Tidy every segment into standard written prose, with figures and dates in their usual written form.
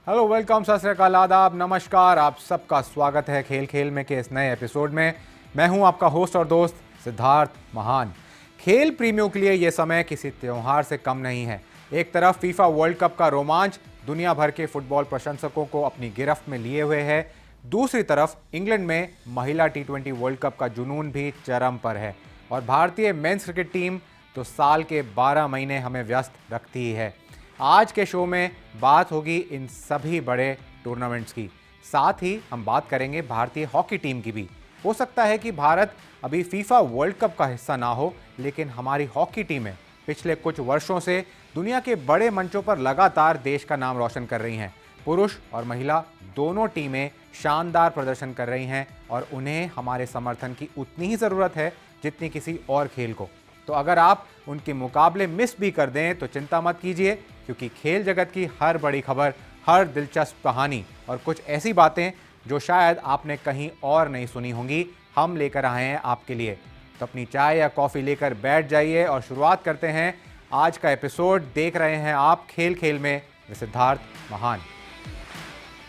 Hello, welcome, सत श्री अकाल, आदाब, नमस्कार। आप सबका स्वागत है खेल खेल में के इस नए एपिसोड में। मैं हूं आपका होस्ट और दोस्त सिद्धार्थ महान। खेल प्रेमियों के लिए यह समय किसी त्योहार से कम नहीं है। एक तरफ फीफा वर्ल्ड कप का रोमांच दुनिया भर के फुटबॉल प्रशंसकों को अपनी गिरफ्त में लिए हुए है। दूसरी तरफ इंग्लैंड में महिला टी20 वर्ल्ड कप का जुनून भी चरम पर है और भारतीय मेंस क्रिकेट टीम तो साल के 12 महीने हमें व्यस्त रखती ही है। आज के शो में बात होगी इन सभी बड़े टूर्नामेंट्स की। साथ ही हम बात करेंगे भारतीय हॉकी टीम की भी। हो सकता है कि भारत अभी फीफा वर्ल्ड कप का हिस्सा ना हो, लेकिन हमारी हॉकी टीमें पिछले कुछ वर्षों से दुनिया के बड़े मंचों पर लगातार देश का नाम रोशन कर रही हैं। पुरुष और महिला दोनों टीमें शानदार प्रदर्शन कर रही हैं और उन्हें हमारे समर्थन की उतनी ही ज़रूरत है जितनी किसी और खेल को। तो अगर आप उनके मुकाबले मिस भी कर दें तो चिंता मत कीजिए, क्योंकि खेल जगत की हर बड़ी खबर, हर दिलचस्प कहानी और कुछ ऐसी बातें जो शायद आपने कहीं और नहीं सुनी होंगी, हम लेकर आए हैं आपके लिए। तो अपनी चाय या कॉफ़ी लेकर बैठ जाइए और शुरुआत करते हैं आज का एपिसोड। देख रहे हैं आप खेल खेल में सिद्धार्थ महान।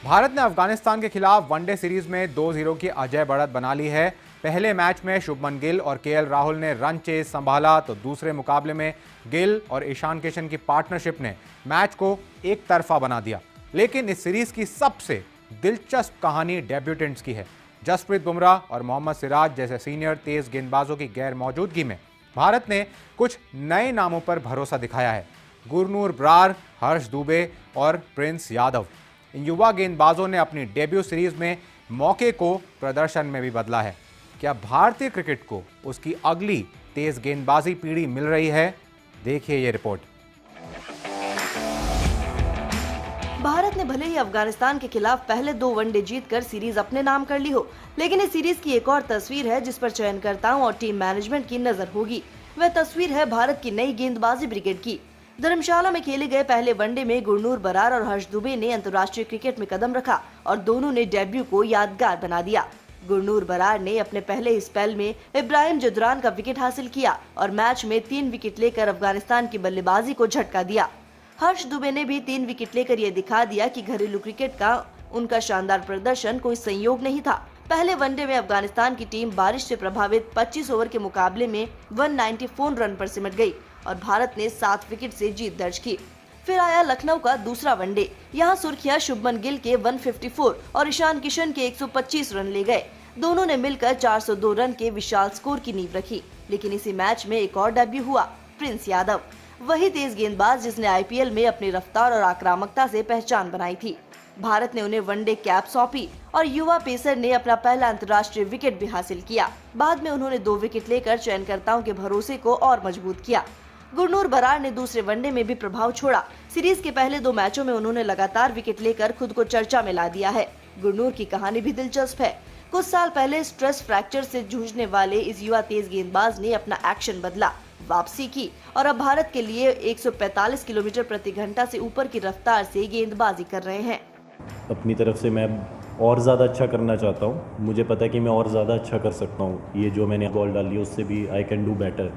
भारत ने अफगानिस्तान के खिलाफ वनडे सीरीज में 2-0 की अजय बढ़त बना ली है। पहले मैच में शुभमन गिल और केएल राहुल ने रन चेज संभाला, तो दूसरे मुकाबले में गिल और ईशान किशन की पार्टनरशिप ने मैच को एक तरफा बना दिया। लेकिन इस सीरीज की सबसे दिलचस्प कहानी डेब्यूटेंट्स की है। जसप्रीत बुमराह और मोहम्मद सिराज जैसे सीनियर तेज गेंदबाजों की गैर मौजूदगी में भारत ने कुछ नए नामों पर भरोसा दिखाया है। गुरनूर बरार, हर्ष दुबे और प्रिंस यादव, इन युवा गेंदबाजों ने अपनी डेब्यू सीरीज में मौके को प्रदर्शन में भी बदला है। क्या भारतीय क्रिकेट को उसकी अगली तेज गेंदबाजी पीढ़ी मिल रही है? देखिए ये रिपोर्ट। भारत ने भले ही अफगानिस्तान के खिलाफ पहले 2 वनडे जीतकर सीरीज अपने नाम कर ली हो, लेकिन इस सीरीज की एक और तस्वीर है जिस पर चयनकर्ताओं और टीम मैनेजमेंट की नजर होगी। वह तस्वीर है भारत की नई गेंदबाजी ब्रिगेड की। धर्मशाला में खेले गए पहले वनडे में गुरनूर बरार और हर्ष दुबे ने अंतर्राष्ट्रीय क्रिकेट में कदम रखा और दोनों ने डेब्यू को यादगार बना दिया। गुरनूर बरार ने अपने पहले स्पेल में इब्राहिम जदरान का विकेट हासिल किया और मैच में 3 विकेट लेकर अफगानिस्तान की बल्लेबाजी को झटका दिया। हर्ष दुबे ने भी 3 विकेट लेकर ये दिखा दिया कि घरेलू क्रिकेट का उनका शानदार प्रदर्शन कोई संयोग नहीं था। पहले वनडे में अफगानिस्तान की टीम बारिश से प्रभावित 25 ओवर के मुकाबले में 194 रन पर सिमट गई और भारत ने 7 विकेट से जीत दर्ज की। फिर आया लखनऊ का दूसरा वनडे। यहाँ सुर्खियां शुभमन गिल के 154 और ईशान किशन के 125 रन ले गए। दोनों ने मिलकर 402 रन के विशाल स्कोर की नींव रखी। लेकिन इसी मैच में एक और डेब्यू हुआ, प्रिंस यादव, वही तेज गेंदबाज जिसने आईपीएल में अपनी रफ्तार और आक्रामकता से पहचान बनाई थी। भारत ने उन्हें वनडे कैप सौंपी और युवा पेसर ने अपना पहला अंतर्राष्ट्रीय विकेट भी हासिल किया। बाद में उन्होंने 2 विकेट लेकर चयनकर्ताओं के भरोसे को और मजबूत किया। गुरनूर बरार ने दूसरे वनडे में भी प्रभाव छोड़ा। सीरीज के पहले 2 मैचों में उन्होंने लगातार विकेट लेकर खुद को चर्चा में ला दिया है। गुरनूर की कहानी भी दिलचस्प है। कुछ साल पहले स्ट्रेस फ्रैक्चर से जूझने वाले इस युवा तेज गेंदबाज ने अपना एक्शन बदला, वापसी की और अब भारत के लिए 145 किलोमीटर प्रति घंटा से ऊपर की रफ्तार से गेंदबाजी कर रहे हैं। अपनी तरफ से मैं और ज़्यादा अच्छा करना चाहता हूँ। मुझे पता है कि मैं और ज़्यादा अच्छा कर सकता हूँ। ये जो मैंने बॉल डाली है उससे भी आई कैन डू बेटर।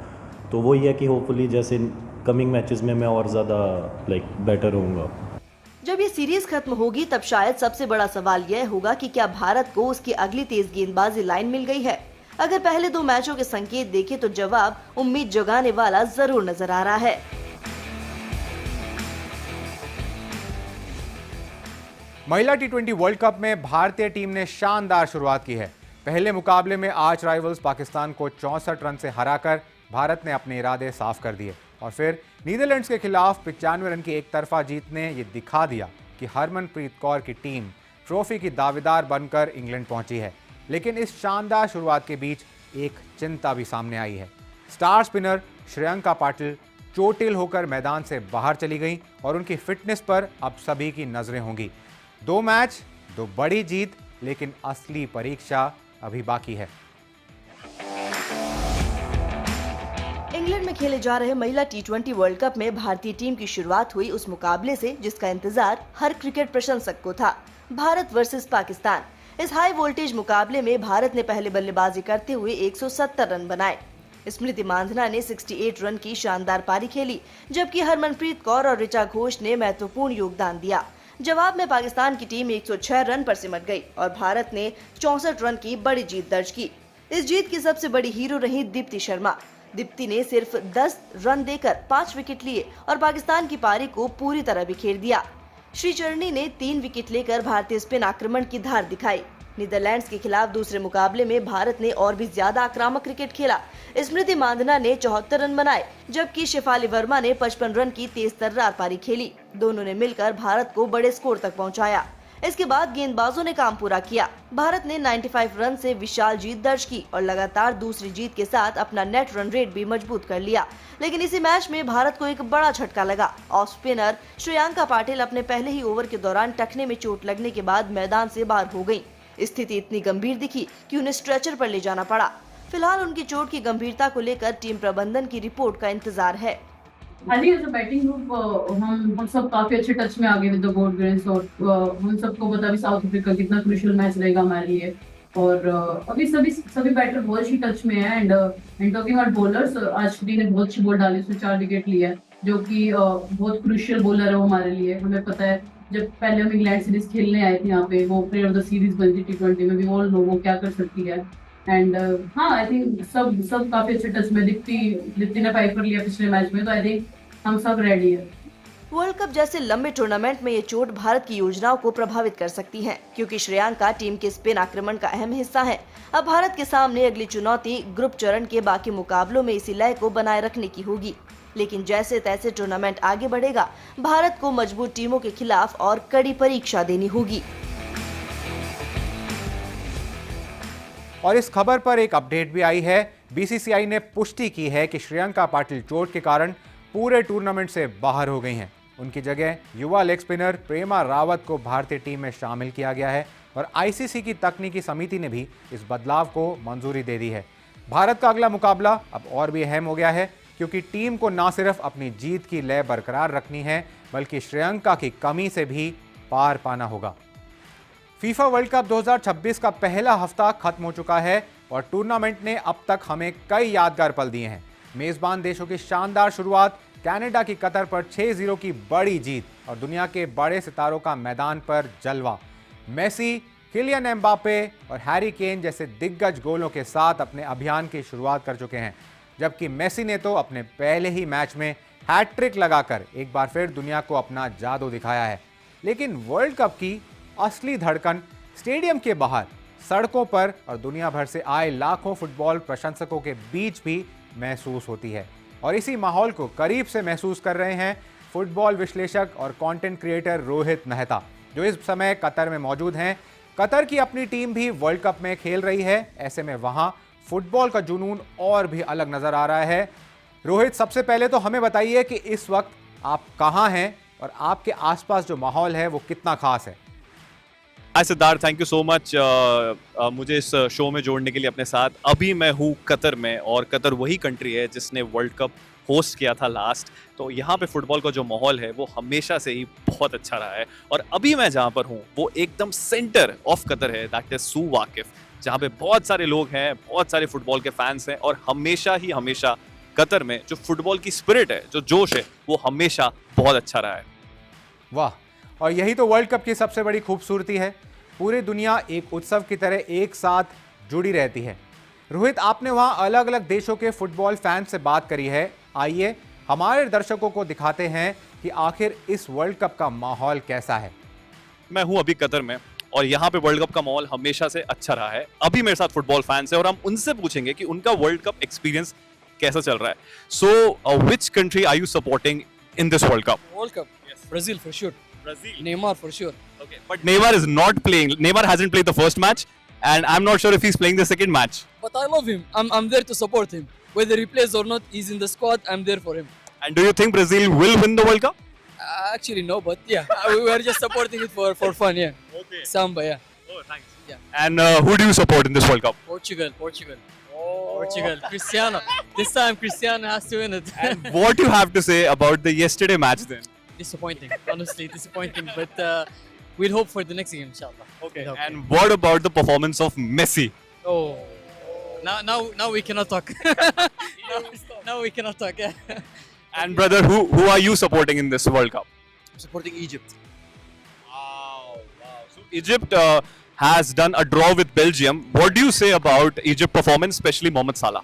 तो वो ये है कि होपफुली जैसे कमिंग मैचेस में मैं और ज़्यादा बेटर होऊंगा। जब ये सीरीज खत्म होगी तब शायद सबसे बड़ा सवाल यह होगा कि क्या भारत को उसकी अगली तेज गेंदबाजी लाइन मिल गई है। अगर पहले 2 मैचों के संकेत देखें तो जवाब उम्मीद जगाने वाला जरूर नजर आ रहा है। महिला टी20 वर्ल्ड कप में भारतीय टीम ने शानदार शुरुआत की है। पहले मुकाबले में आर्च राइवल्स पाकिस्तान को 64 रन से हराकर भारत ने अपने इरादे साफ कर दिए और फिर नीदरलैंड्स के खिलाफ 95 रन की एक तरफा जीत ने ये दिखा दिया कि हरमनप्रीत कौर की टीम ट्रॉफी की दावेदार बनकर इंग्लैंड पहुंची है। लेकिन इस शानदार शुरुआत के बीच एक चिंता भी सामने आई है। स्टार स्पिनर श्रेयंका पाटिल चोटिल होकर मैदान से बाहर चली गई और उनकी फिटनेस पर अब सभी की नजरें होंगी। 2 मैच, 2 बड़ी जीत, लेकिन असली परीक्षा अभी बाकी है। इंग्लैंड में खेले जा रहे महिला टी20 वर्ल्ड कप में भारतीय टीम की शुरुआत हुई उस मुकाबले से जिसका इंतजार हर क्रिकेट प्रशंसक को था, भारत वर्सेस पाकिस्तान। इस हाई वोल्टेज मुकाबले में भारत ने पहले बल्लेबाजी करते हुए 170 रन बनाए। स्मृति मांधना ने 68 रन की शानदार पारी खेली, जबकि हरमनप्रीत कौर और ऋचा घोष ने महत्वपूर्ण योगदान दिया। जवाब में पाकिस्तान की टीम 106 रन पर सिमट गई और भारत ने 64 रन की बड़ी जीत दर्ज की। इस जीत की सबसे बड़ी हीरो रही दीप्ति शर्मा। दीप्ति ने सिर्फ 10 रन देकर 5 विकेट लिए और पाकिस्तान की पारी को पूरी तरह बिखेर दिया। श्रीचरणी ने 3 विकेट लेकर भारतीय स्पिन आक्रमण की धार दिखाई। नीदरलैंड्स के खिलाफ दूसरे मुकाबले में भारत ने और भी ज्यादा आक्रामक क्रिकेट खेला। स्मृति मांधना ने 74 रन बनाए, जबकि शेफाली वर्मा ने 55 रन की तेज तर्रार पारी खेली। दोनों ने मिलकर भारत को बड़े स्कोर तक पहुंचाया। इसके बाद गेंदबाजों ने काम पूरा किया। भारत ने 95 रन से विशाल जीत दर्ज की और लगातार दूसरी जीत के साथ अपना नेट रन रेट भी मजबूत कर लिया। लेकिन इसी मैच में भारत को एक बड़ा झटका लगा। ऑफ स्पिनर श्रेयांका पाटिल अपने पहले ही ओवर के दौरान टखने में चोट लगने के बाद मैदान से बाहर हो गयी। स्थिति इतनी गंभीर दिखी कि उन्हें स्ट्रेचर पर ले जाना पड़ा। फिलहाल उनकी चोट की गंभीरता को लेकर टीम प्रबंधन की रिपोर्ट का इंतजार है। I think as a batting group हम सब काफी अच्छे टच में आ गए विद द बोर्ड ग्रेन्स और हम सबको पता भी साउथ अफ्रीका कितना क्रूशियल मैच रहेगा हमारे लिए और अभी सभी बैटर बहुत अच्छी टच में है एंड टॉकिंग अबाउट बॉलर्स, आज टीम ने बहुत अच्छी बॉल डाली, उसने 4 विकेट लिया है जो कि बहुत क्रूशियल बॉलर है वो हमारे लिए। हमें पता है जब पहले हम इंग्लैंड सीरीज खेलने आए थे यहाँ पे, वो प्लेयर ऑफ द सीरीज बनी थी T20 में भी, वो लोग वो क्या कर सकती है एंड हाँ आई थिंक सब काफी अच्छे टच में। दीप्ति ने 5 कर लिया पिछले मैच में, तो आई थिंक हम सब रेडी है। वर्ल्ड कप जैसे लंबे टूर्नामेंट में ये चोट भारत की योजनाओं को प्रभावित कर सकती है, क्योंकि श्रेयांका टीम के स्पिन आक्रमण का अहम हिस्सा है। अब भारत के सामने अगली चुनौती ग्रुप चरण के बाकी मुकाबलों में इसी लय को बनाए रखने की होगी। लेकिन जैसे तैसे टूर्नामेंट आगे बढ़ेगा, भारत को मजबूत टीमों के खिलाफ और कड़ी परीक्षा देनी होगी। और इस खबर पर एक अपडेट भी आई है। बीसीसीआई ने पुष्टि की है कि श्रेयांका पाटिल चोट के कारण पूरे टूर्नामेंट से बाहर हो गई हैं। उनकी जगह युवा लेग स्पिनर प्रेमा रावत को भारतीय टीम में शामिल किया गया है और आईसीसी की तकनीकी समिति ने भी इस बदलाव को मंजूरी दे दी है। भारत का अगला मुकाबला अब और भी अहम हो गया है, क्योंकि टीम को न सिर्फ अपनी जीत की लय बरकरार रखनी है, बल्कि श्रेयांका की कमी से भी पार पाना होगा। फीफा वर्ल्ड कप 2026 का पहला हफ्ता खत्म हो चुका है और टूर्नामेंट ने अब तक हमें कई यादगार पल दिए हैं। मेजबान देशों की शानदार शुरुआत, कनाडा की कतर पर 6-0 की बड़ी जीत और दुनिया के बड़े सितारों का मैदान पर जलवा। मेसी, किलियन एम्बापे और हैरी केन जैसे दिग्गज गोलों के साथ अपने अभियान की शुरुआत कर चुके हैं, जबकि मेसी ने तो अपने पहले ही मैच में हैट्रिक लगाकर एक बार फिर दुनिया को अपना जादू दिखाया है। लेकिन वर्ल्ड कप की असली धड़कन स्टेडियम के बाहर, सड़कों पर और दुनिया भर से आए लाखों फुटबॉल प्रशंसकों के बीच भी महसूस होती है। और इसी माहौल को करीब से महसूस कर रहे हैं फुटबॉल विश्लेषक और कंटेंट क्रिएटर रोहित मेहता, जो इस समय कतर में मौजूद हैं। कतर की अपनी टीम भी वर्ल्ड कप में खेल रही है, ऐसे में वहां फुटबॉल का जुनून और भी अलग नजर आ रहा है। रोहित, सबसे पहले तो हमें बताइए कि इस वक्त आप कहां हैं और आपके आसपास जो माहौल है वो कितना खास है। Hi Siddharth, thank you so much मुझे इस शो में जोड़ने के लिए अपने साथ। अभी मैं हूँ कतर में और कतर वही कंट्री है जिसने वर्ल्ड कप होस्ट किया था लास्ट। तो यहाँ पे फुटबॉल का जो माहौल है वो हमेशा से ही बहुत अच्छा रहा है और अभी मैं जहाँ पर हूँ वो एकदम सेंटर ऑफ कतर है, दैट इज सू वाकिफ, जहाँ पे बहुत सारे लोग हैं, बहुत सारे फुटबॉल के फैंस हैं और हमेशा कतर में जो फुटबॉल की स्पिरिट है, जो जोश है, वो हमेशा बहुत अच्छा रहा है। वाह, और यही तो वर्ल्ड कप की सबसे बड़ी खूबसूरती है। पूरी दुनिया एक उत्सव की तरह एक साथ जुड़ी रहती है। रोहित, आपने वहाँ अलग अलग देशों के फुटबॉल फैंस से बात करी है। आइए हमारे दर्शकों को दिखाते हैं कि आखिर इस वर्ल्ड कप का माहौल कैसा है। मैं हूँ अभी कतर में और यहाँ पे वर्ल्ड कप का माहौल हमेशा से अच्छा रहा है। अभी मेरे साथ फुटबॉल फैंस है और हम उनसे पूछेंगे कि उनका वर्ल्ड कप एक्सपीरियंस कैसा चल रहा है। So which country are you supporting in this world cup? World Cup, Yes. Brazil for sure. Brazil. Neymar for sure. Okay, but Neymar is not playing. Neymar hasn't played the first match, and I'm not sure if he's playing the second match. But I love him. I'm there to support him. Whether he plays or not, he's in the squad. I'm there for him. And do you think Brazil will win the World Cup? Actually, no, but yeah, we are just supporting it for fun. Yeah. Okay. Samba, yeah. Oh, thanks. Yeah. And who do you support in this World Cup? Portugal. Portugal. Cristiano. This time Cristiano has to win it. And what do you have to say about the yesterday match then? Disappointing. Honestly, disappointing. But we'll hope for the next game, inshallah. Okay. We'll hope. And what about the performance of Messi? Oh. Now we cannot talk. now we cannot talk. Yeah. And brother, who are you supporting in this World Cup? I'm supporting Egypt. Egypt has done a draw with Belgium. What do you say about Egypt performance, especially Mohamed Salah?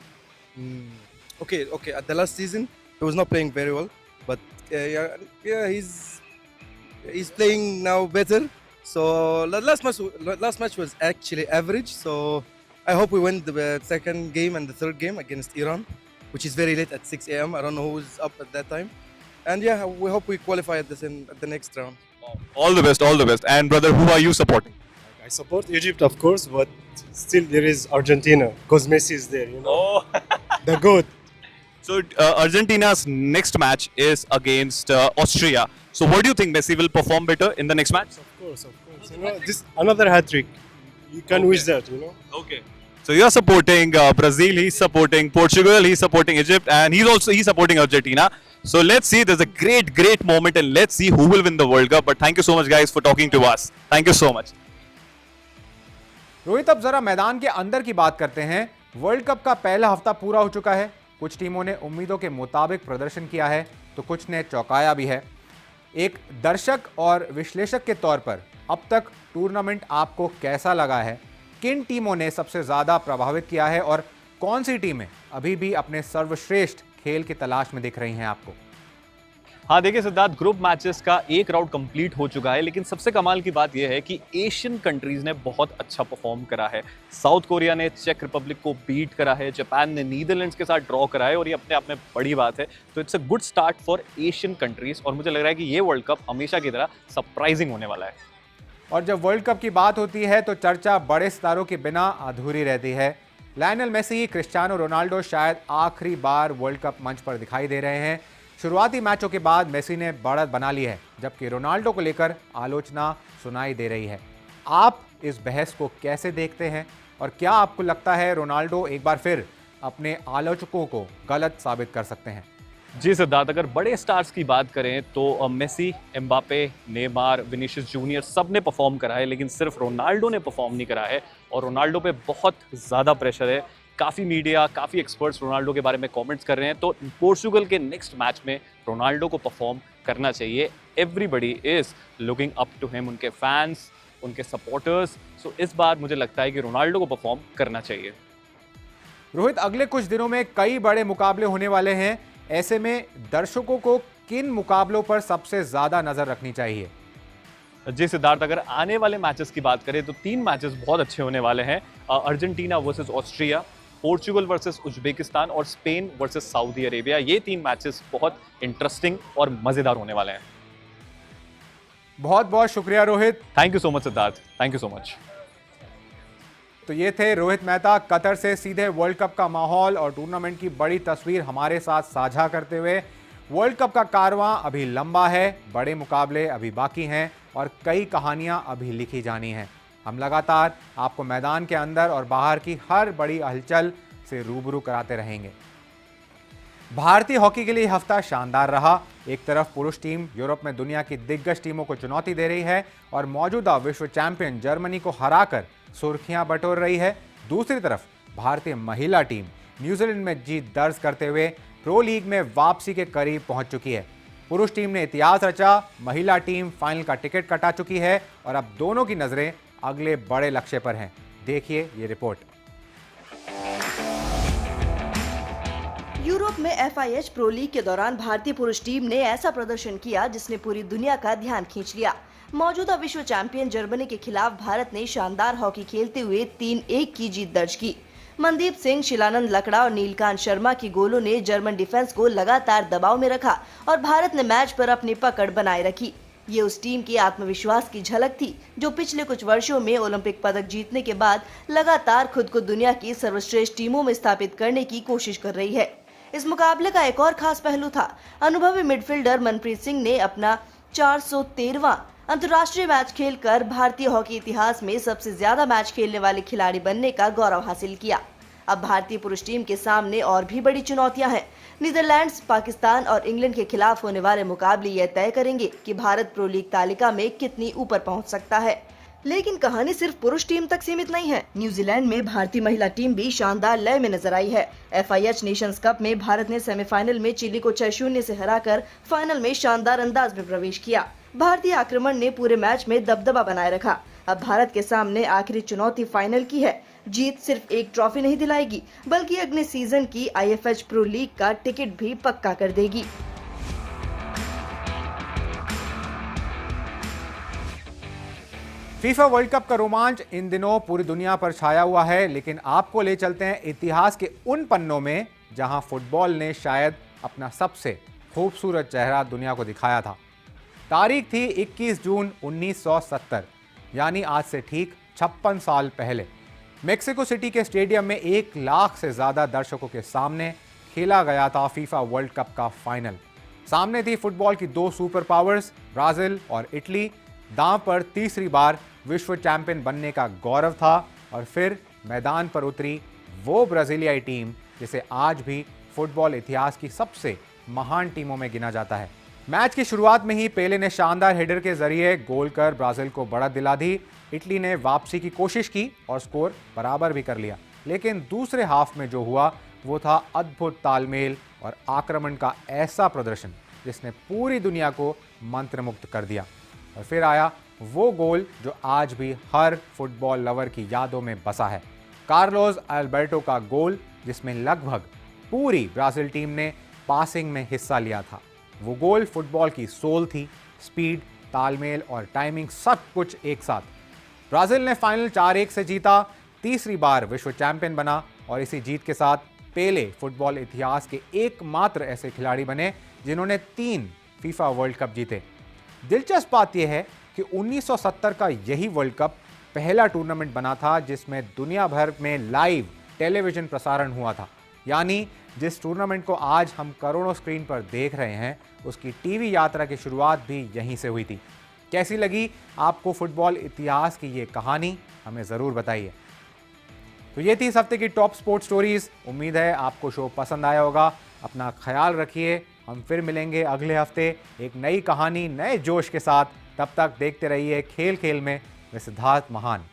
Okay. At the last season, he was not playing very well, but yeah, he's playing now better. So the last match was actually average. So I hope we win the second game and the third game against Iran, which is very late at 6 a.m. I don't know who's up at that time. And yeah, we hope we qualify at the next round. All the best, all the best. And brother, who are you supporting? I support Egypt, of course, but still there is Argentina because Messi is there, you know. Oh. The GOAT. So Argentina's next match is against Austria. So what do you think Messi will perform better in the next match? Of course. You know, this another hat trick. You can wish that, you know. Okay. So you're supporting Brazil, he's supporting Portugal, he's supporting Egypt, and he's supporting Argentina. So let's see, there's a great moment, and let's see who will win the World Cup. But thank you so much guys for talking to us. Thank you so much. Rohit, अब जरा मैदान के अंदर की बात करते हैं। World cup का पहला हफ्ता पूरा हो चुका है। कुछ टीमों ने उम्मीदों के मुताबिक प्रदर्शन किया है, तो कुछ ने चौंकाया भी है। एक दर्शक और विश्लेषक के तौर पर अब तक टूर्नामेंट आपको कैसा लगा है? किन टीमों ने सबसे ज्यादा प्रभावित किया है और कौन सी टीमें अभी भी अपने सर्वश्रेष्ठ खेल की तलाश में दिख रही हैं आपको? हाँ देखिए सिद्धार्थ, ग्रुप मैचेस का एक राउंड कंप्लीट हो चुका है, लेकिन सबसे कमाल की बात यह है कि एशियन कंट्रीज ने बहुत अच्छा परफॉर्म करा है। साउथ कोरिया ने चेक रिपब्लिक को बीट करा है, जापान ने नीदरलैंड्स के साथ ड्रॉ करा है, और ये अपने आप में बड़ी बात है। तो it's a good start for Asian countries, और मुझे लग रहा है कि ये वर्ल्ड कप हमेशा की तरह सरप्राइजिंग होने वाला है। और जब वर्ल्ड कप की बात होती है तो चर्चा बड़े सितारों के बिना अधूरी रहती है। लायनल मेसी, क्रिस्टियानो रोनाल्डो शायद आखिरी बार वर्ल्ड कप मंच पर दिखाई दे रहे हैं। शुरुआती मैचों के बाद मेसी ने बढ़त बना ली है, जबकि रोनाल्डो को लेकर आलोचना सुनाई दे रही है। आप इस बहस को कैसे देखते हैं और क्या आपको लगता है रोनाल्डो एक बार फिर अपने आलोचकों को गलत साबित कर सकते हैं? जी सिद्धार्थ, अगर बड़े स्टार्स की बात करें तो Messi, Mbappe, Neymar, Vinicius Junior सब ने परफॉर्म करा है, लेकिन सिर्फ रोनाल्डो ने परफॉर्म नहीं करा है, और रोनाल्डो पे बहुत ज़्यादा प्रेशर है। काफ़ी मीडिया, काफ़ी एक्सपर्ट्स रोनाल्डो के बारे में कमेंट्स कर रहे हैं। तो पोर्चुगल के नेक्स्ट मैच में रोनाल्डो को परफॉर्म करना चाहिए। Everybody is looking up to him, उनके फैंस, उनके सपोर्टर्स। सो इस बार मुझे लगता है कि रोनाल्डो को परफॉर्म करना चाहिए। रोहित, अगले कुछ दिनों में कई बड़े मुकाबले होने वाले हैं। ऐसे में दर्शकों को किन मुकाबलों पर सबसे ज्यादा नजर रखनी चाहिए? जी सिद्धार्थ, अगर आने वाले मैचेस की बात करें तो 3 मैचेस बहुत अच्छे होने वाले हैं। Argentina versus Austria, Portugal versus Uzbekistan और स्पेन वर्सेस सऊदी अरेबिया। ये 3 मैचेस बहुत इंटरेस्टिंग और मजेदार होने वाले हैं। बहुत बहुत शुक्रिया Rohit. Thank you so much Siddharth, thank you so much. तो ये थे रोहित मेहता, कतर से सीधे वर्ल्ड कप का माहौल और टूर्नामेंट की बड़ी तस्वीर हमारे साथ साझा करते हुए। वर्ल्ड कप का कारवां अभी लंबा है, बड़े मुकाबले अभी बाकी हैं और कई कहानियां अभी लिखी जानी हैं। हम लगातार आपको मैदान के अंदर और बाहर की हर बड़ी हलचल से रूबरू कराते रहेंगे। भारतीय हॉकी के लिए हफ्ता शानदार रहा। एक तरफ पुरुष टीम यूरोप में दुनिया की दिग्गज टीमों को चुनौती दे रही है और मौजूदा विश्व चैंपियन जर्मनी को हराकर सुर्खियां बटोर रही है। दूसरी तरफ भारतीय महिला टीम न्यूजीलैंड में जीत दर्ज करते हुए प्रो लीग में वापसी के करीब पहुंच चुकी है। पुरुष टीम ने इतिहास रचा, महिला टीम फाइनल का टिकट कटा चुकी है और अब दोनों की नजरें अगले बड़े लक्ष्य पर हैं। देखिए ये रिपोर्ट। यूरोप में FIH प्रो लीग के दौरान भारतीय पुरुष टीम ने ऐसा प्रदर्शन किया जिसने पूरी दुनिया का ध्यान खींच लिया। मौजूदा विश्व चैंपियन जर्मनी के खिलाफ भारत ने शानदार हॉकी खेलते हुए 3-1 की जीत दर्ज की। मनदीप सिंह, शिलानंद लकड़ा और नीलकांत शर्मा की गोलों ने जर्मन डिफेंस को लगातार दबाव में रखा और भारत ने मैच पर अपनी पकड़ बनाए रखी। ये उस टीम के आत्मविश्वास की झलक थी जो पिछले कुछ वर्षों में ओलंपिक पदक जीतने के बाद लगातार खुद को दुनिया की सर्वश्रेष्ठ टीमों में स्थापित करने की कोशिश कर रही है। इस मुकाबले का एक और खास पहलू था। अनुभवी मिडफील्डर मनप्रीत सिंह ने अपना 413वां अंतर्राष्ट्रीय मैच खेलकर भारतीय हॉकी इतिहास में सबसे ज्यादा मैच खेलने वाले खिलाड़ी बनने का गौरव हासिल किया। अब भारतीय पुरुष टीम के सामने और भी बड़ी चुनौतियां हैं। नीदरलैंड्स, पाकिस्तान और इंग्लैंड के खिलाफ होने वाले मुकाबले यह तय करेंगे कि भारत प्रो लीग तालिका में कितनी ऊपर पहुंच सकता है। लेकिन कहानी सिर्फ पुरुष टीम तक सीमित नहीं है। न्यूजीलैंड में भारतीय महिला टीम भी शानदार लय में नजर आई है। FIH नेशंस कप में भारत ने सेमीफाइनल में चिली को 6-0 से हराकर फाइनल में शानदार अंदाज में प्रवेश किया। भारतीय आक्रमण ने पूरे मैच में दबदबा बनाए रखा। अब भारत के सामने आखिरी चुनौती फाइनल की है। जीत सिर्फ एक ट्रॉफी नहीं दिलाएगी, बल्कि अगले सीजन की IFH प्रो लीग का टिकट भी पक्का कर देगी। फीफा वर्ल्ड कप का रोमांच इन दिनों पूरी दुनिया पर छाया हुआ है, लेकिन आपको ले चलते हैं इतिहास के उन पन्नों में जहां फुटबॉल ने शायद अपना सबसे खूबसूरत चेहरा दुनिया को दिखाया था। तारीख थी 21 जून 1970, यानी आज से ठीक 56 साल पहले। मेक्सिको सिटी के स्टेडियम में 1 लाख से ज्यादा दर्शकों के सामने खेला गया था फीफा वर्ल्ड कप का फाइनल। सामने थी फुटबॉल की 2 सुपर पावर्स, ब्राजील और इटली। दांव पर तीसरी बार विश्व चैंपियन बनने का गौरव था और फिर मैदान पर उतरी वो ब्राजीलियाई टीम जिसे आज भी फुटबॉल इतिहास की सबसे महान टीमों में गिना जाता है। मैच की शुरुआत में ही पेले ने शानदार हेडर के जरिए गोल कर ब्राजील को बढ़त दिला दी। इटली ने वापसी की कोशिश की और स्कोर बराबर भी कर लिया, लेकिन दूसरे हाफ में जो हुआ वो था अद्भुत तालमेल और आक्रमण का ऐसा प्रदर्शन जिसने पूरी दुनिया को मंत्रमुग्ध कर दिया। और फिर आया वो गोल जो आज भी हर फुटबॉल लवर की यादों में बसा है, कार्लोस अल्बर्टो का गोल, जिसमें लगभग पूरी ब्राजील टीम ने पासिंग में हिस्सा लिया था। वो गोल फुटबॉल की सोल थी, स्पीड, तालमेल और टाइमिंग सब कुछ एक साथ। ब्राजील ने फाइनल 4-1 से जीता, तीसरी बार विश्व चैंपियन बना और इसी जीत के साथ पेले फुटबॉल इतिहास के एकमात्र ऐसे खिलाड़ी बने जिन्होंने 3 फीफा वर्ल्ड कप जीते। दिलचस्प बात यह है कि 1970 का यही वर्ल्ड कप पहला टूर्नामेंट बना था जिसमें दुनिया भर में लाइव टेलीविजन प्रसारण हुआ था। यानी जिस टूर्नामेंट को आज हम करोड़ों स्क्रीन पर देख रहे हैं, उसकी टीवी यात्रा की शुरुआत भी यहीं से हुई थी। कैसी लगी आपको फुटबॉल इतिहास की ये कहानी, हमें ज़रूर बताइए। तो ये थी इस हफ्ते की टॉप स्पोर्ट्स स्टोरीज। उम्मीद है आपको शो पसंद आया होगा। अपना ख्याल रखिए, हम फिर मिलेंगे अगले हफ्ते एक नई कहानी, नए जोश के साथ। तब तक देखते रहिए खेल खेल में, मैं सिद्धार्थ महान।